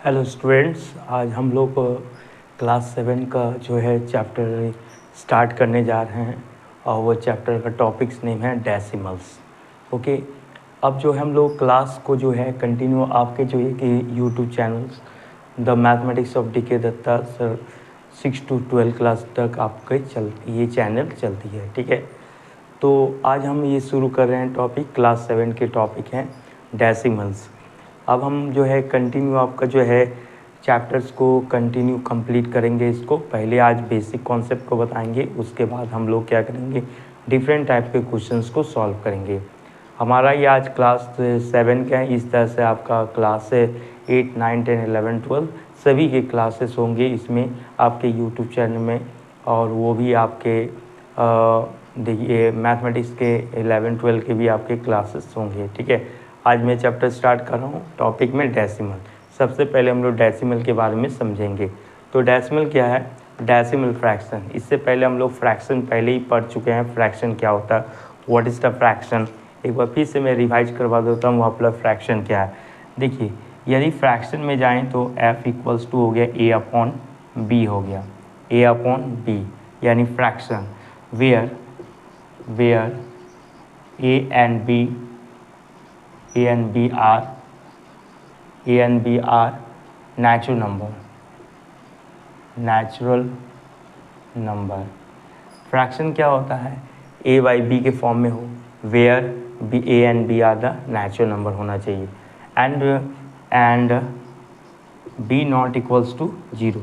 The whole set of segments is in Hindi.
हेलो स्टूडेंट्स, आज हम लोग क्लास 7 का जो है चैप्टर स्टार्ट करने जा रहे हैं और वो चैप्टर का टॉपिक्स नेम है डेसिमल्स। ओके, अब जो हम लोग क्लास को जो है कंटिन्यू आपके जो है कि YouTube channels the mathematics of DK. Dutta sir 6 to 12 class तक आपके ये चैनल चलती है। ठीक है, तो आज हम ये शुरू कर रहे हैं टॉपिक। क्लास 7 के टॉपिक हैं डेसिमल्स। अब हम जो है कंटिन्यू आपका जो है चैप्टर्स को कंटिन्यू कंप्लीट करेंगे। इसको पहले आज बेसिक कॉन्सेप्ट को बताएंगे, उसके बाद हम लोग क्या करेंगे, डिफरेंट टाइप के क्वेश्चंस को सॉल्व करेंगे। हमारा ये आज क्लास 7 का है। इस तरह से आपका क्लास 8, 9, 10, 11, 12 सभी के क्लासेस होंगे इसमें आपके यूट्यूब चैनल में, और वो भी आपके देखिए मैथमेटिक्स के 11, 12 के भी आपके क्लासेस होंगे। ठीक है, आज मैं चैप्टर स्टार्ट कर रहा हूँ टॉपिक में डेसिमल। सबसे पहले हम लोग डेसिमल के बारे में समझेंगे। तो डेसिमल क्या है? Decimal fraction. इससे पहले हम लोग फ्रैक्शन पहले ही पढ़ चुके हैं। फ्रैक्शन क्या होता है, व्हाट इज़ द फ्रैक्शन। एक बार फिर से मैं रिवाइज करवा देता हूँ, वहाँ पर फ्रैक्शन क्या है। देखिए, यदि फ्रैक्शन में जाएँ तो F = हो गया A/B हो गया, A/B यानी fraction where A and B are natural number। Fraction क्या होता है? A/B के फॉर्म में हो, where A and B are the natural number होना चाहिए, एंड B ≠ 0,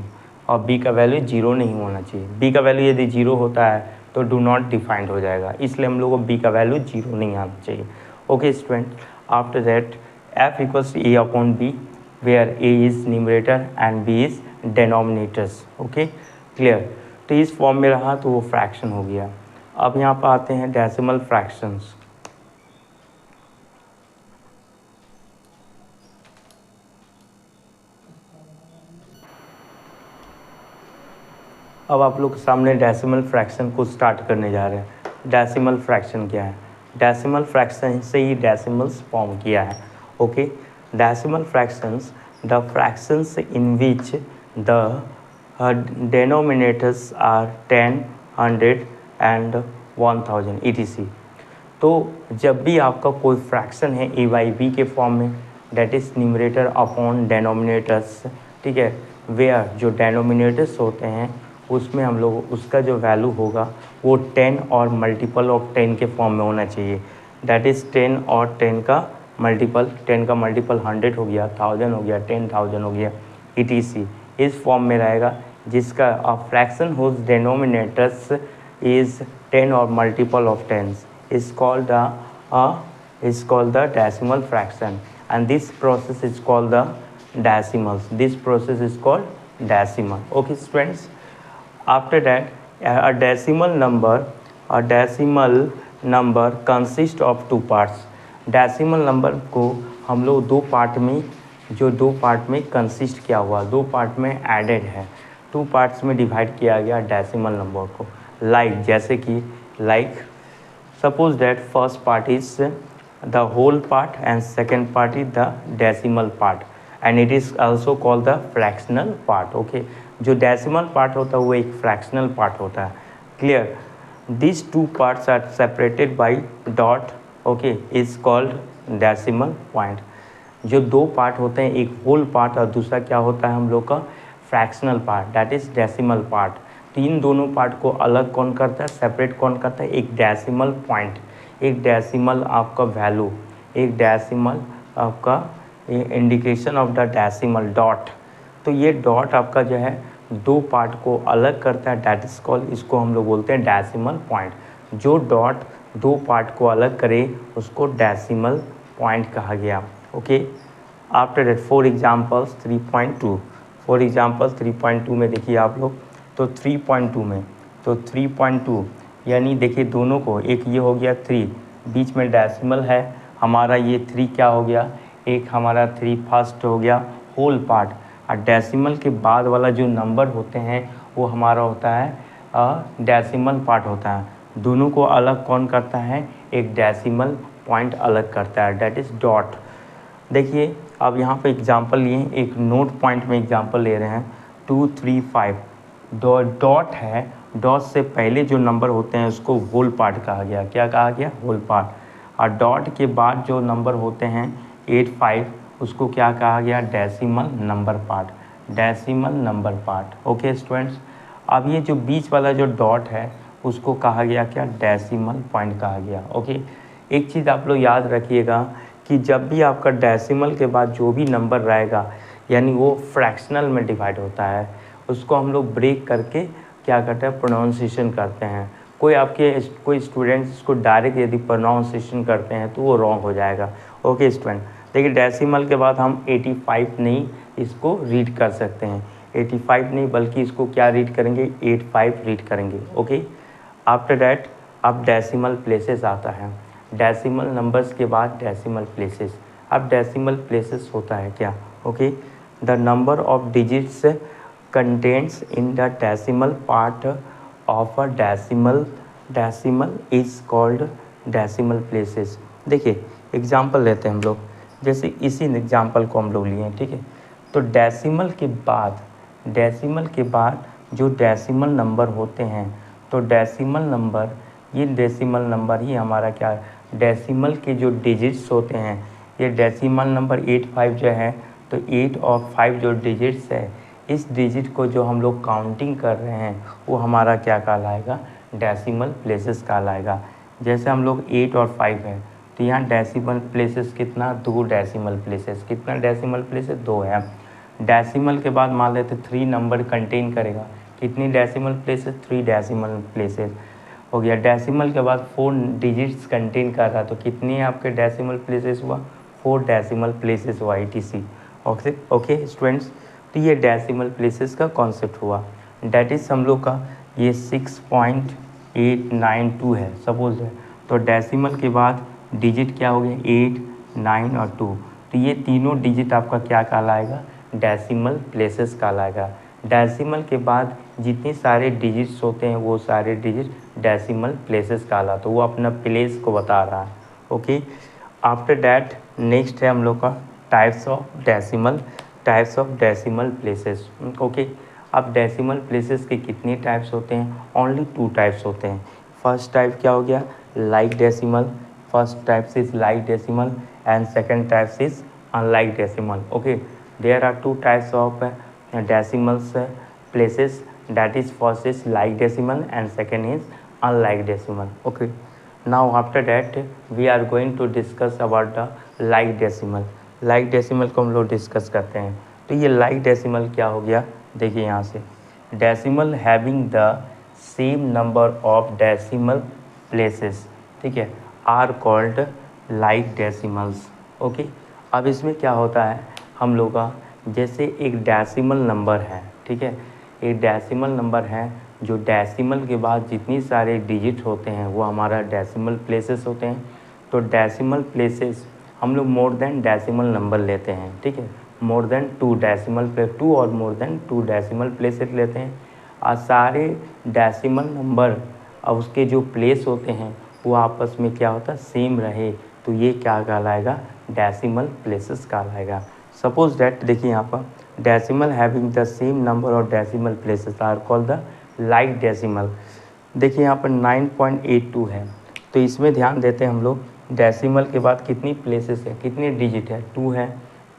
और B का वैल्यू 0 नहीं होना चाहिए। B का वैल्यू यदि 0 होता है तो डू नॉट डिफाइंड हो जाएगा, इसलिए हम लोग को B का वैल्यू 0 नहीं आना चाहिए। Okay student, after that F = A/B where A is numerator and B is denominators। Okay clear. तो इस फॉर्म में रहा तो वो फ्रैक्शन हो गया। अब यहाँ पर आते हैं डेसिमल फ्रैक्शंस। अब आप लोग के सामने डेसिमल फ्रैक्शन को स्टार्ट करने जा रहे हैं। डेसिमल फ्रैक्शन क्या है? डेसिमल फ्रैक्शन से ही डेसिमल्स फॉर्म किया है। Okay, decimal fractions the fractions in which the denominators are 10, 100 and 1000 etc। तो जब भी आपका कोई फ्रैक्शन है A/B के फॉर्म में, that is numerator upon denominators. ठीक है, वेयर जो डेनोमिनेटर्स होते हैं उसमें हम लोग उसका जो वैल्यू होगा वो 10 और मल्टीपल ऑफ 10 के फॉर्म में होना चाहिए। डेट इज़ 10 और 10 का मल्टीपल, 10 का मल्टीपल 100 हो गया, 1000 हो गया, 10,000 हो गया, etc। इस फॉर्म में रहेगा जिसका फ्रैक्शन हुज डेनोमिनेटर्स इज़ 10 और multiple of 10 is called the decimal fraction, and this process is called the decimals. This process is called decimal. Okay students, after that a decimal number consists of two parts। decimal number को हम लोग दो पार्ट में कंसिस्ट किया हुआ, दो पार्ट में एडेड है, 2 पार्ट्स में डिवाइड किया गया डेसिमल नंबर को। जैसे कि suppose that first part is the whole part and second part is the decimal part, and it is also called the fractional part। okay, जो decimal part होता है वो एक fractional part होता है। clear, these two parts are separated by dot, okay, is called decimal point। जो दो पार्ट होते हैं, एक whole part और दूसरा क्या होता है हम लोग का fractional part, that is decimal part। तो इन दोनों पार्ट को अलग कौन करता है, सेपरेट कौन करता है? एक डेसिमल पॉइंट, एक डेसिमल आपका वैल्यू, एक डेसिमल आपका indication of the decimal dot. तो ये डॉट आपका जो है दो पार्ट को अलग करता है, डैट इज कॉल्ड, इसको हम लोग बोलते हैं डेसिमल पॉइंट। जो डॉट दो पार्ट को अलग करे उसको डेसिमल पॉइंट कहा गया। Okay, after that for examples 3.2, for examples 3.2 में देखिए आप लोग, तो 3.2 में, तो 3.2 यानी देखिए दोनों को, एक ये हो गया 3, बीच में डेसिमल है हमारा, ये 3 क्या हो गया, एक हमारा 3 फर्स्ट हो गया होल पार्ट, और डेसिमल के बाद वाला जो नंबर होते हैं वो हमारा होता है डेसिमल पार्ट होता है। दोनों को अलग कौन करता है? एक डेसिमल पॉइंट अलग करता है, डेट इज़ डॉट। देखिए अब यहाँ पे एग्जांपल लिए, एक नोट पॉइंट में एग्जांपल ले रहे हैं 2 3 5। डॉट है, डॉट से पहले जो नंबर होते हैं उसको होल पार्ट कहा गया। क्या कहा गया? Whole part. और डॉट के बाद जो नंबर होते हैं 8 5, उसको क्या कहा गया? Decimal number part, decimal number part. Okay students, अब ये जो बीच वाला जो डॉट है उसको कहा गया क्या? डेसिमल पॉइंट कहा गया। ओके, एक चीज़ आप लोग याद रखिएगा कि जब भी आपका डेसिमल के बाद जो भी नंबर रहेगा यानी वो फ्रैक्शनल में डिवाइड होता है, उसको हम लोग ब्रेक करके क्या करते हैं? प्रोनाउंसिएशन करते हैं। कोई स्टूडेंट्स इसको डायरेक्ट यदि प्रोनाउंसिएशन करते हैं तो वो रॉन्ग हो जाएगा। ओके स्टूडेंट, देखिए डेसिमल के बाद हम 85 नहीं इसको रीड कर सकते हैं, 85 नहीं बल्कि इसको क्या रीड करेंगे? 85 रीड करेंगे। ओके, आफ्टर डैट अब डेसिमल प्लेसेस आता है। डेसिमल नंबर्स के बाद डेसिमल प्लेसेस। अब डेसिमल प्लेसेस होता है क्या? Okay, the number of digits contents in the decimal part of a decimal is called decimal places. देखिए एग्जांपल लेते हैं हम लोग, जैसे इसी एग्जांपल को हम लोग लिए, ठीक है। तो डेसिमल के बाद जो डेसिमल नंबर होते हैं, तो डेसिमल नंबर ही हमारा क्या? डेसिमल के जो डिजिट्स होते हैं, ये डेसिमल नंबर 85 जो है, तो 8 और 5 जो डिजिट्स है, इस डिजिट को जो हम लोग काउंटिंग कर रहे हैं वो हमारा क्या कहलाएगा? डेसिमल प्लेसेस कहलाएगा। जैसे हम लोग 8 और 5 है, तो यहाँ डेसिमल प्लेसेस कितना? 2 डेसिमल प्लेसेस। कितना डेसिमल प्लेसेस? 2 है। डेसिमल के बाद मान लेते 3 नंबर कंटेन करेगा, कितनी डेसिमल प्लेसेस? 3 डेसिमल प्लेसेस हो गया। डेसिमल के बाद 4 डिजिट्स कंटेन कर रहा है, तो कितनी है आपके डेसिमल प्लेसेस हुआ? 4 डेसिमल प्लेसेस हुआ, etc। ओके स्टूडेंट्स, तो ये डेसिमल प्लेसेस का कॉन्सेप्ट हुआ। डेट इज़ हम लोग का ये 6.892 है सपोज है, तो डेसिमल के बाद डिजिट क्या हो गया? 8, 9 और 2, तो ये तीनों डिजिट आपका क्या कहलाएगा? डेसिमल प्लेसेस कहलाएगा। डेसिमल के बाद जितने सारे डिजिट्स होते हैं वो सारे डिजिट डेसिमल प्लेसेस कहलाते, तो वो अपना प्लेस को बता रहा है। ओके, आफ्टर डैट नेक्स्ट है हम लोग का types of decimal places. Okay, अब डेसिमल प्लेसेस के कितने टाइप्स होते हैं? ओनली 2 टाइप्स होते हैं। फर्स्ट टाइप क्या हो गया? Like decimal. First type is like decimal and second type is unlike decimal. Okay, there are 2 types of decimals places, that is first is like decimal and second is unlike decimal. Okay, now after that we are going to discuss about the like decimal. like decimal को हम लोग डिस्कस करते हैं। तो ये like decimal क्या हो गया? देखिए यहाँ से decimal having the same number of decimal places, ठीक है, are called like decimals. Okay, अब इसमें क्या होता है हम लोग का, जैसे एक डेसिमल नंबर है, ठीक है, एक डेसिमल नंबर है, जो डेसिमल के बाद जितनी सारे डिजिट होते हैं वो हमारा डेसिमल प्लेसेस होते हैं। तो डेसिमल प्लेसेस हम लोग मोर देन डेसिमल नंबर लेते हैं, ठीक है, मोर देन 2 डेसिमल प्लेस 2 और मोर देन 2 डेसिमल प्लेसेस लेते हैं। और सारे डेसिमल नंबर और उसके जो प्लेस होते हैं वो आपस में क्या होता है? सेम रहे, तो ये क्या कहलाएगा? डेसिमल प्लेसेस कहलाएगा। सपोज डैट देखिए यहाँ पर decimal having the same number of decimal places are called the like decimal. देखिए यहाँ पर 9.82 है, तो इसमें ध्यान देते हैं हम लोग, डेसिमल के बाद कितनी प्लेसेस है, कितने डिजिट है? 2 है,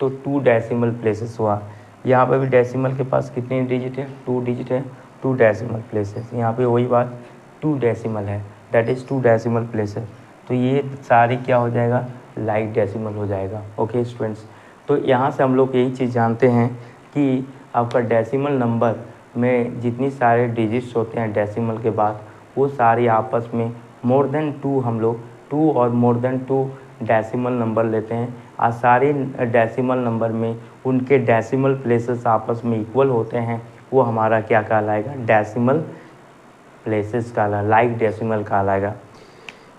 तो 2 डेसिमल प्लेसेस हुआ। यहाँ पर भी डेसिमल के पास कितने डिजिट है? 2 डिजिट है, 2 डेसिमल प्लेसेस। यहाँ पे वही बात 2 डेसिमल है, दैट इज़ 2 डेसिमल प्लेसेस। तो ये सारी क्या हो जाएगा? लाइक डेसिमल हो जाएगा। ओके स्टूडेंट्स, तो यहाँ से हम लोग यही चीज़ जानते हैं कि आपका डेसिमल नंबर में जितनी सारे डिजिट्स होते हैं डेसिमल के बाद, वो सारी आपस में मोर देन 2 हम लोग 2 और मोर देन 2 डेसिमल नंबर लेते हैं। और सारे डेसिमल नंबर में उनके डेसिमल प्लेसेस आपस में इक्वल होते हैं, वो हमारा क्या कहलाएगा? डेसिमल प्लेसेस कहला, लाइक डेसिमल कहलाएगा।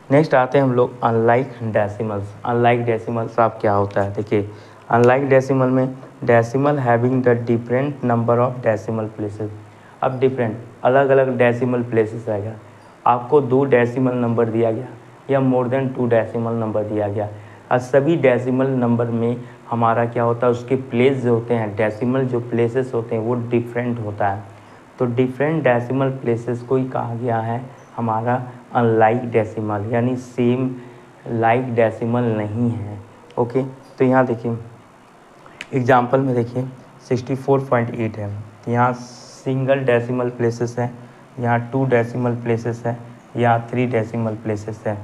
नेक्स्ट आते हैं हम लोग अनलाइक डेसिमल्स। अनलाइक डेसिमल्स आप क्या होता है? देखिए अनलाइक डेसिमल में decimal having the different number of decimal places. अब डिफरेंट अलग अलग डेसिमल प्लेसेस आएगा, आपको 2 डेसिमल नंबर दिया गया या मोर देन 2 डेसिमल नंबर दिया गया, और सभी डेसिमल नंबर में हमारा क्या होता है, उसके प्लेस जो होते हैं, डेसिमल जो प्लेसेस होते हैं वो डिफरेंट होता है। तो डिफरेंट डेसिमल प्लेसेस को ही कहा गया है हमारा अनलाइक डेसिमल, यानी सेम लाइक डेसिमल नहीं है। ओके, तो यहाँ देखिए एग्जाम्पल में देखिए 64.8 है, यहाँ सिंगल डेसिमल प्लेसेस है, यहाँ 2 डेसिमल प्लेसेस है, यहाँ 3 डेसिमल प्लेसेस है।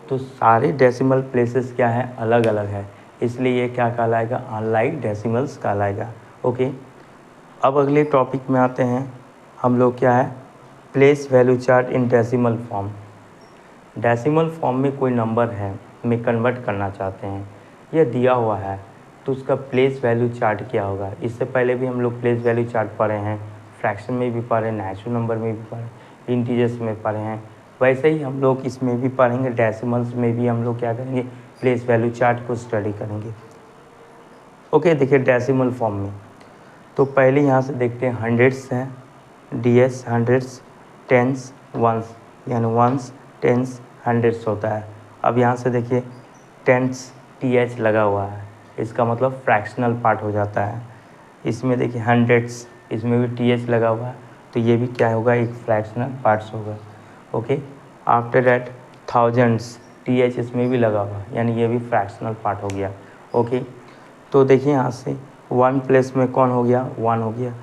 तो सारे डेसिमल प्लेसेस क्या है, अलग अलग है, इसलिए ये क्या कहलाएगा, अनलाइक डेसिमल्स कहलाएगा। ओके, अब अगले टॉपिक में आते हैं हम लोग, क्या है, place value chart in decimal form. Decimal form में कोई नंबर है में कन्वर्ट करना चाहते हैं, यह दिया हुआ है, तो उसका प्लेस वैल्यू चार्ट क्या होगा। इससे पहले भी हम लोग प्लेस वैल्यू चार्ट पढ़े हैं, फ्रैक्शन में भी पढ़े, नेचुरल नंबर में भी पढ़े, इंटीजर्स में पढ़े हैं, वैसे ही हम लोग इसमें भी पढ़ेंगे, डेसिमल्स में भी हम लोग क्या करेंगे, प्लेस वैल्यू चार्ट को स्टडी करेंगे। ओके, देखिए डेसिमल फॉर्म में तो पहले यहाँ से देखते हैं हंड्रेड्स हैं, DS हंड्रेड्स, टेंस, वंस, यानी वंस, टेंस, हंड्रेड्स होता है। अब यहाँ से देखिए टेंस TH लगा हुआ है, इसका मतलब फ्रैक्शनल पार्ट हो जाता है। इसमें देखिए हंड्रेड्स, इसमें भी TH लगा हुआ है, तो ये भी क्या होगा, एक फ्रैक्शनल पार्ट्स होगा। Okay, after that thousands, TH इसमें भी लगा हुआ है, यानी ये भी फ्रैक्शनल पार्ट हो गया। ओके, तो देखिए यहाँ से 1 प्लेस में कौन हो गया, 1 हो गया,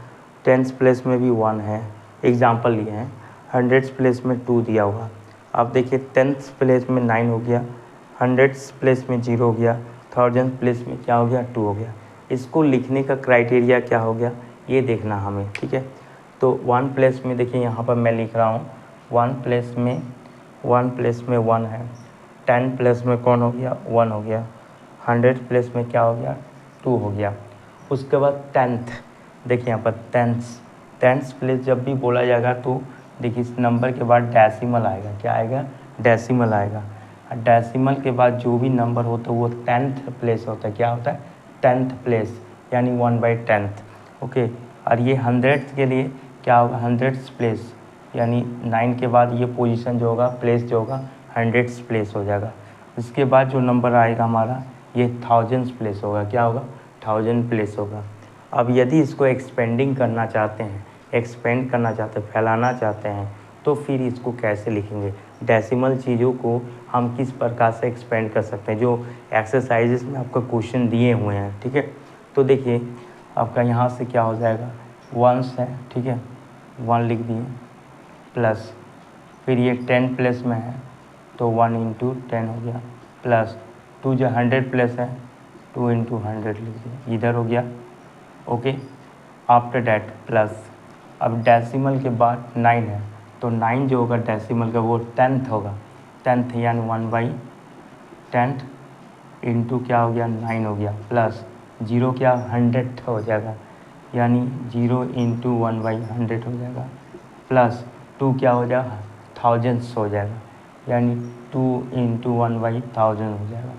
टेंस प्लेस में भी 1 है, एग्जाम्पल लिए हैं, हंड्रेड्स प्लेस में 2 दिया हुआ। अब देखिए टेंथ प्लेस में 9 हो गया, हंड्रेड्स प्लेस में 0 हो गया, थाउजेंड प्लेस में क्या हो गया, 2 हो गया। इसको लिखने का क्राइटेरिया क्या हो गया, ये देखना हमें, ठीक है। तो 1 प्लेस में देखिए यहाँ पर मैं लिख रहा हूँ 1 प्लेस में 1 है, 10 प्लेस में कौन हो गया, 1 हो गया, 100 प्लेस में क्या हो गया, 2 हो गया। उसके बाद 10th, देखिए यहाँ पर 10th प्लेस जब भी बोला जाएगा तो देखिए इस नंबर के बाद डेसिमल आएगा, क्या आएगा, डेसिमल आएगा। डेसिमल के बाद जो भी नंबर होता है वो 10th प्लेस होता है, क्या होता है, 10th प्लेस, यानी 1/10। ओके, और ये 100th के लिए क्या होगा, 100th प्लेस, यानी 9 के बाद ये पोजीशन जो होगा, प्लेस जो होगा 100th प्लेस हो जाएगा। इसके बाद जो नंबर आएगा हमारा ये 1000th प्लेस होगा, क्या होगा, 1000 प्लेस होगा। अब यदि इसको एक्सपेंडिंग करना चाहते हैं, एक्सपेंड करना चाहते हैं, फैलाना चाहते हैं, तो फिर इसको कैसे लिखेंगे, डेसिमल चीज़ों को हम किस प्रकार से एक्सपेंड कर सकते हैं, जो एक्सरसाइजेस में आपको क्वेश्चन दिए हुए हैं, ठीक है। तो देखिए आपका यहाँ से क्या हो जाएगा, 1 है, ठीक है, 1 लिख दिए, प्लस फिर ये 10 प्लेस में है तो 1 × 10 हो गया, प्लस 2 जो 100 प्लेस है 2 × 100 लिख दिया, इधर हो गया। ओके, आफ्टर डैट प्लस, अब डेसिमल के बाद 9 है तो 9 जो होगा डेसिमल का वो 10th होगा, 10th यानी 1/10 इंटू क्या हो गया, 9 हो गया, प्लस 0 क्या 100th हो जाएगा, यानी 0 × 1/100 हो जाएगा, प्लस 2 क्या हो जाएगा, थाउजेंड्स हो जाएगा, यानी 2 × 1/1000 हो जाएगा।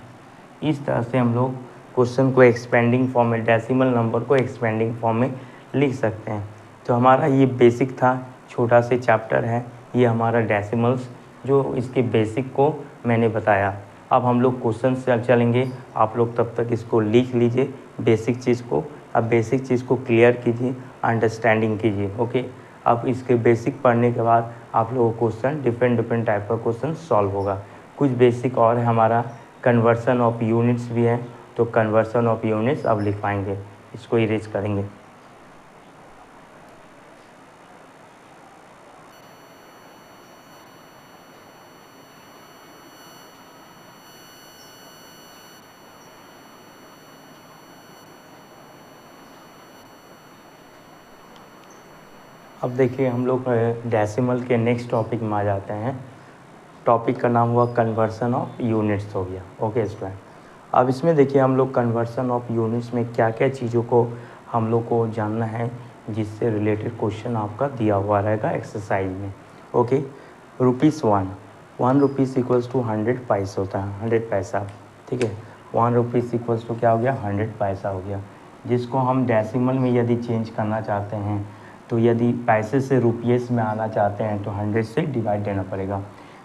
इस तरह से हम लोग क्वेश्चन को एक्सपेंडिंग फॉर्म में, डेसिमल नंबर को एक्सपेंडिंग फॉर्म में लिख सकते हैं। तो हमारा ये बेसिक था, छोटा से चैप्टर है ये हमारा डेसिमल्स, जो इसके बेसिक को मैंने बताया। अब हम लोग क्वेश्चन से चलेंगे, आप लोग तब तक इसको लिख लीजिए बेसिक चीज़ को, अब बेसिक चीज़ को क्लियर कीजिए, अंडरस्टैंडिंग कीजिए। ओके, अब इसके बेसिक पढ़ने के बाद आप लोगों को क्वेश्चन डिफरेंट टाइप का क्वेश्चन सॉल्व होगा। कुछ बेसिक और है, हमारा कन्वर्सन ऑफ यूनिट्स भी है, तो कन्वर्सन ऑफ यूनिट्स अब लिखवाएंगे, इसको इरेज करेंगे। अब देखिए हम लोग डेसिमल के नेक्स्ट टॉपिक में आ जाते हैं। टॉपिक का नाम हुआ कन्वर्सन ऑफ यूनिट्स हो गया। ओके स्टूडेंट, अब इसमें देखिए हम लोग कन्वर्सन ऑफ यूनिट्स में क्या क्या चीज़ों को हम लोग को जानना है, जिससे रिलेटेड क्वेश्चन आपका दिया हुआ रहेगा एक्सरसाइज में। ओके, ₹1 रुपीज़ इक्वल्स टू 100 पैसे होता है, 100 पैसा, ठीक है। 1 रुपीज़ इक्वल्स टू क्या हो गया, 100 पैसा हो गया, जिसको हम डेसिमल में यदि चेंज करना चाहते हैं, तो यदि पैसे से रुपीस में आना चाहते हैं तो 100 से डिवाइड देना पड़ेगा,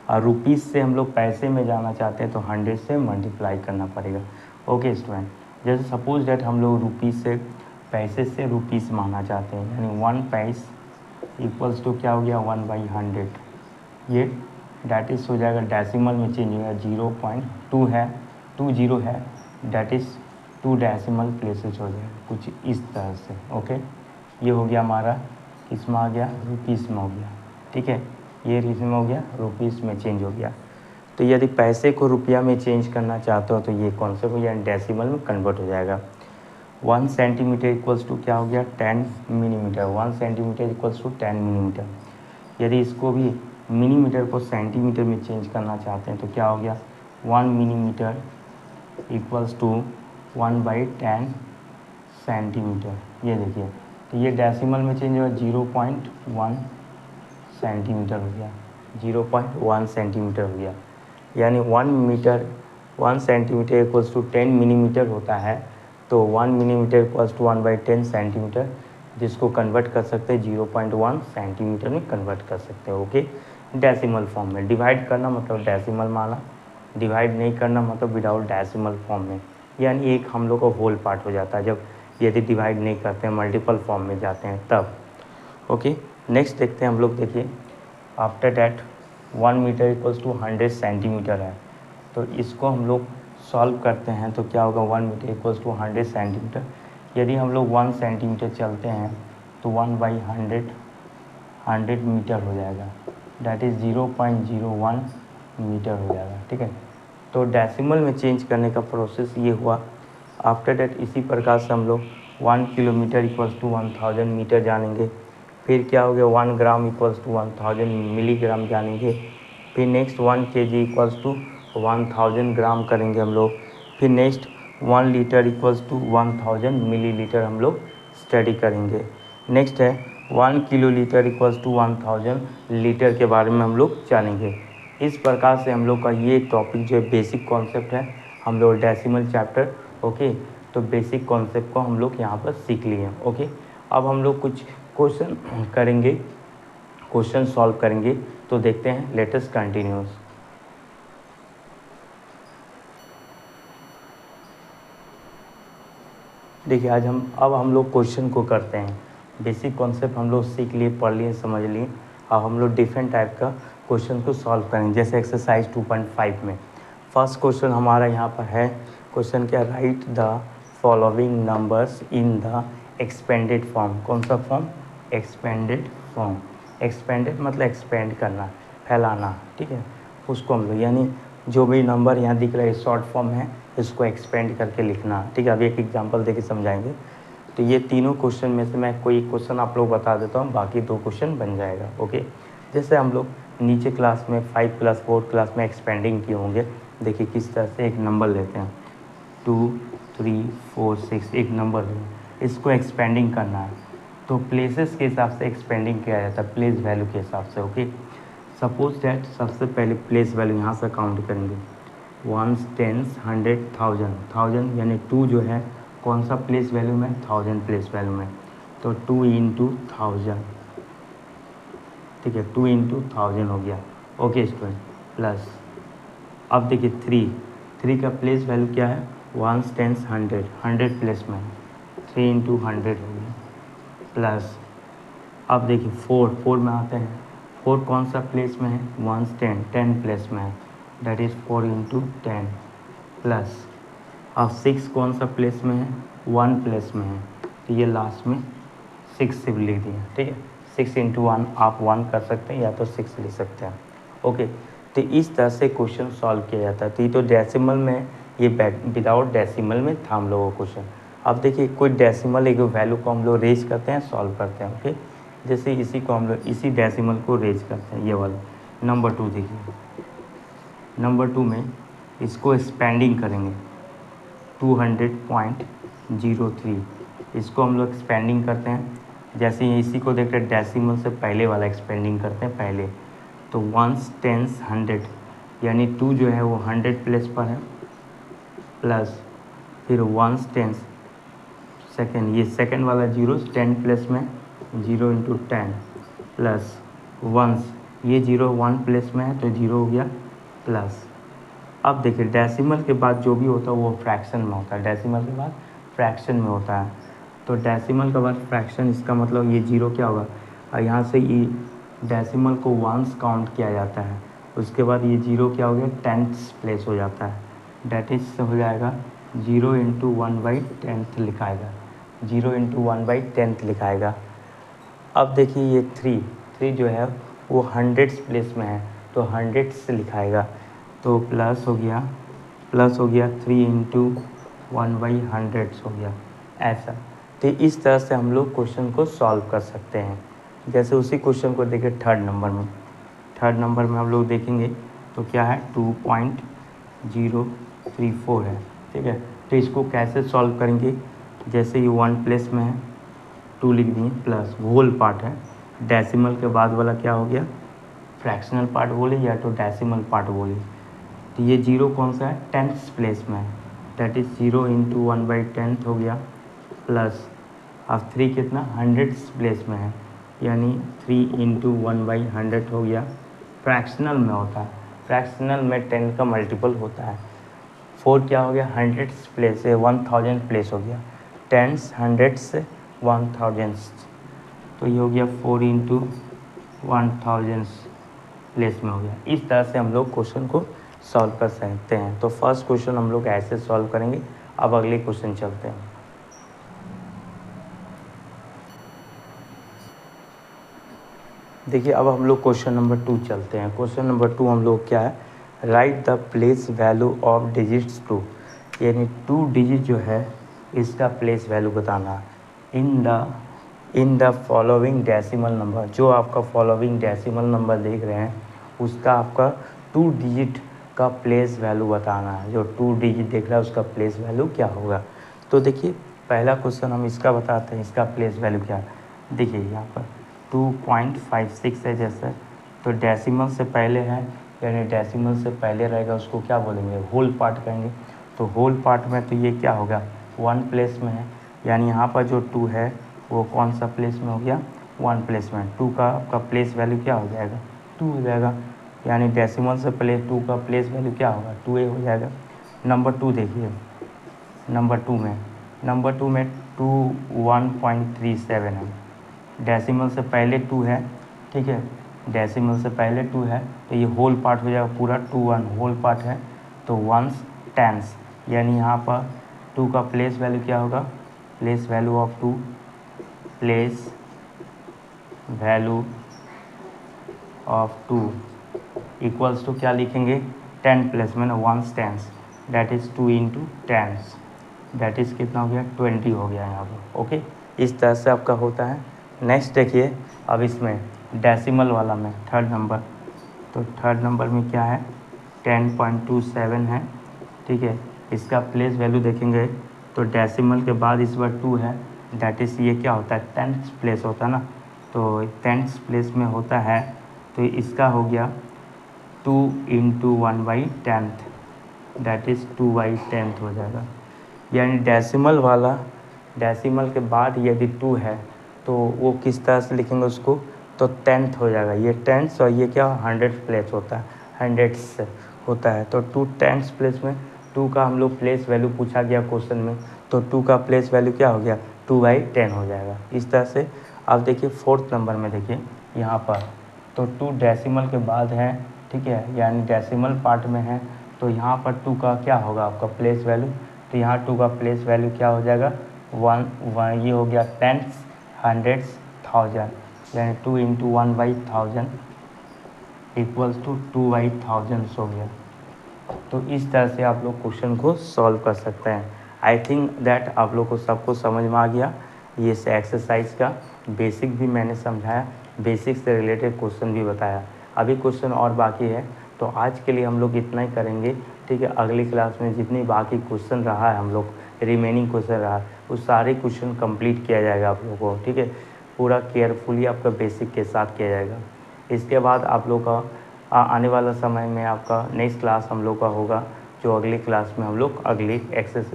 और रुपीस से हम लोग पैसे में जाना चाहते हैं तो 100 से मल्टीप्लाई करना पड़ेगा। ओके स्टूडेंट, जैसे सपोज डेट हम लोग रुपीज़ से पैसे से रुपीज़ माना चाहते हैं, यानी 1 पैस इक्वल्स टू क्या हो गया 1/100। ये डैट इज़ हो जाएगा डेसिमल में चेंज हो गया 0.2 है 20 है, डैट इज़ 2 डेसिमल प्लेसेस हो जाएगा कुछ इस तरह से। ओके, ये हो गया हमारा किस में आ गया रुपीज़ में हो गया। ठीक है, ये इसमें हो गया रुपीज़ में चेंज हो गया। तो यदि पैसे को रुपया में चेंज करना चाहते हो तो ये कॉन्सेप्ट हो जाए डेसिमल में कन्वर्ट हो जाएगा। 1 सेंटीमीटर इक्वल्स टू क्या हो गया 10 millimetre. 1 centimetre equals to 10 millimetre. यदि इसको भी मिलीमीटर को सेंटीमीटर में चेंज करना चाहते हैं तो क्या हो गया 1 मिलीमीटर इक्वल्स टू 1/10 सेंटीमीटर। ये देखिए, तो ये डेसिमल में चेंज हुआ 0.1 सेंटीमीटर हो गया, 0.1 सेंटीमीटर हो गया। यानी 1 सेंटीमीटर इक्वल्स टू 10 मिलीमीटर होता है, तो 1 मिलीमीटर इक्वल्स टू 1/10 सेंटीमीटर, जिसको कन्वर्ट कर सकते हैं 0.1 सेंटीमीटर में कन्वर्ट कर सकते हैं। ओके, डेसिमल फॉर्म में डिवाइड करना मतलब डेसिमल माना, डिवाइड नहीं करना मतलब विदाउट डेसिमल फॉर्म में, यानी एक हम लोग का होल पार्ट हो जाता है जब यदि डिवाइड नहीं करते हैं मल्टीपल फॉर्म में जाते हैं तब। ओके, नेक्स्ट देखते हैं हम लोग। देखिए after that 1 metre equals to 100 centimetre है, तो इसको हम लोग सॉल्व करते हैं तो क्या होगा 1 मीटर इक्वल्स टू 100 सेंटीमीटर। यदि हम लोग 1 सेंटीमीटर चलते हैं तो 1/100 मीटर हो जाएगा, डैट इज़ 0.01 मीटर हो जाएगा। ठीक है, तो डेसिमल में चेंज करने का प्रोसेस ये हुआ। आफ्टर डैट इसी प्रकार से हम लोग 1 किलोमीटर इक्वल्स टू 1000 मीटर जानेंगे। फिर क्या हो गया 1 ग्राम इक्वल्स टू 1000 मिलीग्राम जानेंगे। फिर next 1 KG equals to 1000 gram करेंगे हम लोग। फिर next 1 litre equals to 1000 millilitre हम लोग स्टडी करेंगे। नेक्स्ट है 1 kilo litre equals to 1000 litre के बारे में हम लोग जानेंगे। इस प्रकार से हम लोग का ये टॉपिक जो है बेसिक कॉन्सेप्ट है, हम लोग डेसिमल चैप्टर। ओके, तो बेसिक कॉन्सेप्ट को हम लोग यहाँ पर सीख लिए। ओके, अब हम लोग कुछ क्वेश्चन करेंगे, क्वेश्चन सॉल्व करेंगे, तो देखते हैं। Let us continuous. देखिए आज अब हम लोग क्वेश्चन को करते हैं। बेसिक कॉन्सेप्ट हम लोग सीख लिए, पढ़ लिए, समझ लिए। अब हम लोग डिफरेंट टाइप का क्वेश्चन को सॉल्व करेंगे। जैसे एक्सरसाइज 2.5 में फर्स्ट क्वेश्चन हमारा यहाँ पर है। क्वेश्चन क्या, right the following numbers in the expanded form. कौन सा फॉर्म, एक्सपेंडेड फॉर्म। एक्सपेंडेड मतलब एक्सपेंड करना, फैलाना। ठीक है, उसको हम लोग यानी जो भी नंबर यहाँ दिख रहा है शॉर्ट फॉर्म है, इसको एक्सपेंड करके लिखना। ठीक है, अभी एक एग्जांपल देके समझाएंगे। तो ये तीनों क्वेश्चन में से मैं कोई क्वेश्चन आप लोग बता देता हूँ, बाकी 2 क्वेश्चन बन जाएगा। ओके, जैसे हम लोग नीचे क्लास में 5 क्लास 4 क्लास में एक्सपेंडिंग किए होंगे। देखिए किस तरह से एक नंबर लेते हैं 2 3 4 6, एक नंबर लें, इसको एक्सपेंडिंग करना है तो प्लेसेस के हिसाब से एक्सपेंडिंग किया जाता है, प्लेस वैल्यू के हिसाब से। ओके, सपोज दैट सबसे पहले प्लेस वैल्यू यहाँ से काउंट करेंगे 1 10 100 1000 यानी 2 जो है कौन सा प्लेस वैल्यू में, 1000 प्लेस वैल्यू में, तो 2 × 1000। ठीक है, 2 × 1000 हो गया। ओके स्टूडेंट, प्लस अब देखिए 3 का प्लेस वैल्यू क्या है 1 10 100 प्लेस में, 3 × 100 हो गया, प्लस अब देखिए 4 में आते हैं। 4 कौन सा प्लेस में है 1 10 प्लेस में है, डेट इज़ 4 × 10, प्लस अब 6 कौन सा प्लेस में है 1 प्लेस में है, तो ये लास्ट में 6 से भी लिख दिया। ठीक है, 6 × 1 आप 1 कर सकते हैं या तो 6 लिख सकते हैं। ओके, तो इस तरह से क्वेश्चन सॉल्व किया जाता है। तो ये तो डेसिमल में, ये विदाउट डेसिमल में था हम लोगों का क्वेश्चन। अब देखिए कोई डेसिमल एक वैल्यू को हम लोग रेज करते हैं, सॉल्व करते हैं। ओके, जैसे इसी को हम लोग इसी डेसिमल को रेज करते हैं, ये वाला नंबर 2 देखिए, नंबर 2 में इसको एक्सपेंडिंग करेंगे 200.03, इसको हम लोग एक्सपेंडिंग करते हैं। जैसे इसी को देखते हैं डेसिमल से पहले वाला एक्सपेंडिंग करते हैं पहले, तो 1 10 100 यानी 2 जो है वो 100 प्लेस पर है, प्लस फिर 1 10 सेकेंड, ये सेकेंड वाला 0 10 प्लेस में 0 × 10, प्लस 1 ये 0 1 प्लेस में है तो 0 हो गया, प्लस अब देखिए डेसिमल के बाद जो भी होता है वो फ्रैक्शन में होता है, डेसिमल के बाद फ्रैक्शन में होता है। तो डेसिमल के बाद फ्रैक्शन, इसका मतलब ये जीरो क्या होगा, और यहाँ से ये डेसिमल को वंस काउंट किया जाता है, उसके बाद ये जीरो क्या हो गया, टेंथ्स प्लेस हो जाता है। डेट इज हो जाएगा 0 इंटू 1/10 लिखाएगा, 0 इंटू 1/10 लिखाएगा। अब देखिए ये थ्री जो है वो हंड्रेड्स प्लेस में है, तो हंड्रेड्स से लिखाएगा, तो प्लस हो गया 3 इंटू 1/100 हो गया ऐसा। तो इस तरह से हम लोग क्वेश्चन को सॉल्व कर सकते हैं। जैसे उसी क्वेश्चन को देखिए थर्ड नंबर में हम लोग देखेंगे तो क्या है 2.034 है, ठीक है। तो इसको कैसे सॉल्व करेंगे, जैसे ये 1 प्लेस में है 2 लिख दिए, प्लस होल पार्ट है, डेसिमल के बाद वाला क्या हो गया, फ्रैक्शनल पार्ट बोले या तो डेसिमल पार्ट बोले। तो ये जीरो कौन सा है, टेंथ्स प्लेस में है, डेट इज़ 0 इंटू 1/10 हो गया, प्लस अब 3 कितना हंड्रेड्स प्लेस में है, यानी 3 इंटू 1/100 हो गया। फ्रैक्शनल में होता है, फ्रैक्शनल में 10 का मल्टीपल होता है। 4 क्या हो गया, हंड्रेड्स प्लेस से 1000 प्लेस हो गया, टेंस हंड्रेड्स से 1000, तो ये हो गया 4 इंटू 1000 प्लेस में हो गया। इस तरह से हम लोग क्वेश्चन को सॉल्व कर सकते हैं। तो फर्स्ट क्वेश्चन हम लोग ऐसे सॉल्व करेंगे। अब अगले क्वेश्चन चलते हैं। देखिए अब हम लोग क्वेश्चन नंबर 2 चलते हैं। क्वेश्चन नंबर 2 हम लोग क्या है, right the place value of digits 2, यानी 2 डिजिट जो है इसका प्लेस वैल्यू बताना है in the following decimal number. जो आपका फॉलोइंग डेसिमल नंबर देख रहे हैं उसका आपका 2 डिजिट का प्लेस वैल्यू बताना है। जो 2 डिजिट देख रहा है उसका प्लेस वैल्यू क्या होगा। तो देखिए पहला क्वेश्चन हम इसका बताते हैं, इसका प्लेस वैल्यू क्या है। देखिए यहाँ पर 2.56 है जैसे, तो डेसिमल से पहले है, यानी डेसिमल से पहले रहेगा उसको क्या बोलेंगे, होल पार्ट कहेंगे। तो होल पार्ट में तो ये क्या होगा, 1 प्लेस में है, यानी यहाँ पर जो 2 है वो कौन सा प्लेस में हो गया, 1 प्लेस में। 2 का आपका प्लेस वैल्यू क्या हो जाएगा, 2 हो जाएगा, यानी डेसिमल से पहले 2 का प्लेस वैल्यू क्या होगा, 2a हो जाएगा। नंबर 2 देखिए, नंबर 2 में 2 1.37 है, डेसिमल से पहले 2 है, ठीक है, डेसिमल से पहले 2 है, तो ये होल पार्ट हो जाएगा पूरा 2 1 होल पार्ट है, तो 1s टेंस, यानी यहाँ पर 2 का प्लेस वैल्यू क्या होगा, place value of 2, place value of 2 equals to क्या लिखेंगे, 10 प्लेस में ना 1s tens, that is 2 into tens, that is कितना हो गया, 20 हो गया यहाँ पर। ओके, इस तरह से आपका होता है। नेक्स्ट देखिए अब इसमें डेसिमल वाला में थर्ड नंबर, तो थर्ड नंबर में क्या है 10.27 है, ठीक है। इसका प्लेस वैल्यू देखेंगे तो डेसिमल के बाद इस बार 2 है, दैट इज़ ये क्या होता है, 10th प्लेस होता है ना, तो 10th प्लेस में होता है, तो इसका हो गया 2 इंटू 1/10, दैट इज़ 2/10 हो जाएगा। यानी डेसिमल वाला, डेसिमल के बाद यदि 2 है तो वो किस तरह से लिखेंगे उसको, तो 10th हो जाएगा, ये 10th और ये क्या 100th प्लेस होता है, 100th से होता है, तो 2 10th प्लेस में 2 का हम लोग प्लेस वैल्यू पूछा गया क्वेश्चन में, तो 2 का प्लेस वैल्यू क्या हो गया, 2/10 हो जाएगा। इस तरह से अब देखिए फोर्थ नंबर में देखिए यहाँ पर, तो 2 डेसिमल के बाद है, ठीक है, यानी डेसिमल पार्ट में है, तो यहाँ पर 2 का क्या होगा आपका प्लेस वैल्यू, तो यहाँ 2 का प्लेस वैल्यू क्या हो जाएगा, 1 ये हो गया 10s 100s 1000, यानी 2 इंटू 1/1000 इक्वल्स टू 2/1000 हो गया। तो इस तरह से आप लोग क्वेश्चन को सॉल्व कर सकते हैं। आई थिंक दैट आप लोग को सबको समझ में आ गया। ये एक्सरसाइज का बेसिक भी मैंने समझाया, बेसिक से रिलेटेड क्वेश्चन भी बताया। अभी क्वेश्चन और बाकी है, तो आज के लिए हम लोग इतना ही करेंगे, ठीक है। अगली क्लास में जितनी बाकी क्वेश्चन रहा है, हम लोग रिमेनिंग क्वेश्चन रहा, उस सारे क्वेश्चन कंप्लीट किया जाएगा आप लोगों को, ठीक है। पूरा केयरफुली आपका बेसिक के साथ किया जाएगा। इसके बाद आप लोग का आने वाला समय में आपका नेक्स्ट क्लास हम लोग का होगा, जो अगली क्लास में हम लोग अगली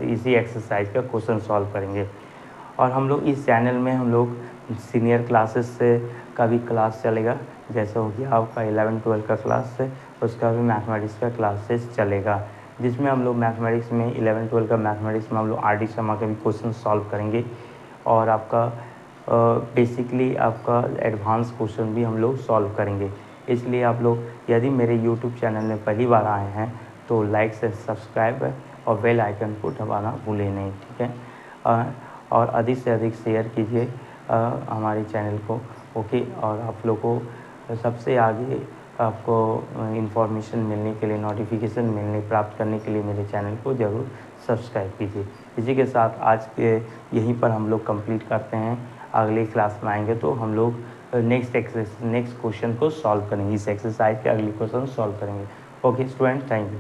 इसी एक्सरसाइज का क्वेश्चन सॉल्व करेंगे। और हम लोग इस चैनल में हम लोग सीनियर क्लासेस से का भी क्लास चलेगा, जैसे हो गया आपका 11 12 का क्लास से, उसका भी मैथमेटिक्स का क्लासेस चलेगा। जिसमें हम लोग मैथमेटिक्स में 11-12 का मैथमेटिक्स में हम लोग आर.डी. शर्मा के भी क्वेश्चन सॉल्व करेंगे और आपका बेसिकली आपका एडवांस क्वेश्चन भी हम लोग सॉल्व करेंगे। इसलिए आप लोग यदि मेरे यूट्यूब चैनल में पहली बार आए हैं तो लाइक से सब्सक्राइब और बेल आइकन को दबाना भूलें नहीं, ठीक है। और अधिक से अधिक शेयर कीजिए हमारे चैनल को, ओके। और आप लोगों को सबसे आगे आपको इन्फॉर्मेशन मिलने के लिए, नोटिफिकेशन मिलने प्राप्त करने के लिए मेरे चैनल को ज़रूर सब्सक्राइब कीजिए। इसी के साथ आज के यहीं पर हम लोग कंप्लीट करते हैं। अगली क्लास में आएंगे तो हम लोग नेक्स्ट क्वेश्चन को सॉल्व करेंगे। इस एक्सरसाइज के अगली क्वेश्चन सॉल्व करेंगे। Okay student, thank you.